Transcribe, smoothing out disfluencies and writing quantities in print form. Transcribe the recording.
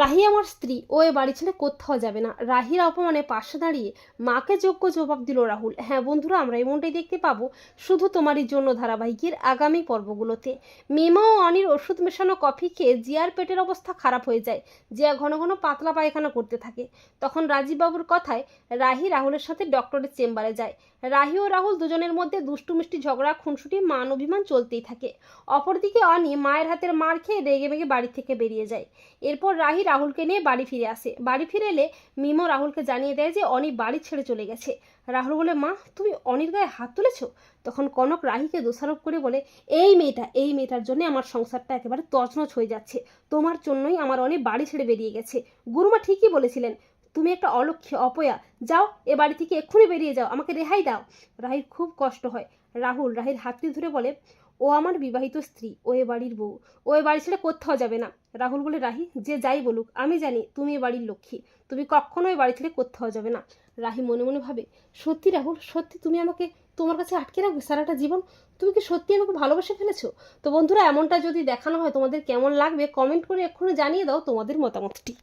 রাহি আমার স্ত্রী, ও এ বাড়ি ছেড়ে কোথাও যাবে না। রাহির অপমানে পাশে দাঁড়িয়ে মাকে যোগ্য জবাব দিল রাহুল। হ্যাঁ বন্ধুরা, আমরা এমনটাই দেখতে পাবো শুধু তোমারই জন্য ধারাবাহিকের আগামী পর্বগুলোতে। মিমা ও অনির ওষুধ মেশানো কফি খেয়ে জিয়ার পেটের অবস্থা খারাপ হয়ে যায়। জিয়া ঘন ঘন পাতলা পায়খানা করতে থাকে। তখন রাজীব বাবুর কথায় রাহি রাহুলের সাথে ডক্টরের চেম্বারে যায়। রাহি ও রাহুল দুজনের মধ্যে দুষ্টু মিষ্টি ঝগড়া, খুনসুটি, মান অভিমান চলতেই থাকে। অপরদিকে অনি মায়ের হাতের মার খেয়ে রেগে মেগে বাড়ি থেকে বেরিয়ে যায়। এরপর রাহি রাহুলকে নিয়ে বাড়ি ফিরে আসে। বাড়ি ফিরে এলে মিমো রাহুলকে জানিয়ে দেয় যে অনি বাড়ি ছেড়ে চলে গেছে। রাহুল বলে, মা তুমি অনির গায়ে হাত তুলেছ? তখন কনক রাহিকে দোষারোপ করে বলে, এই মেয়েটার জন্য আমার সংসারটা একেবারে তছনছ হয়ে যাচ্ছে। তোমার জন্যই আমার অনি বাড়ি ছেড়ে বেরিয়ে গেছে। গুরুমা ঠিকই বলেছিলেন, তুমি একটা অলক্ষ্যে অপয়া। যাও, এ বাড়ি থেকে এক্ষুনি বেরিয়ে যাও, আমাকে রেহাই দাও। রাহির খুব কষ্ট হয়। রাহুল রাহির হাতটি ধরে বলে, ও আমার বিবাহিত স্ত্রী, ও এ বাড়ির বউ, ও এ বাড়ি ছেড়ে কোথাও যাবে না। রাহুল বলে, রাহি যে যাই বলুক আমি জানি তুমি এ বাড়ির লক্ষ্মী, তুমি কখনোই বাড়ি ছেড়ে কোথাও যাবে না। রাহি মনে মনে ভাবে, সত্যি রাহুল, সত্যি তুমি আমাকে তোমার কাছে আটকে রাখবে সারাটা জীবন? তুমি কি সত্যি আমাকে ভালোবেসে ফেলেছো? তো বন্ধুরা, এমনটা যদি দেখানো হয় তোমাদের কেমন লাগবে কমেন্ট করে এক্ষুনি জানিয়ে দাও তোমাদের মতামতটি।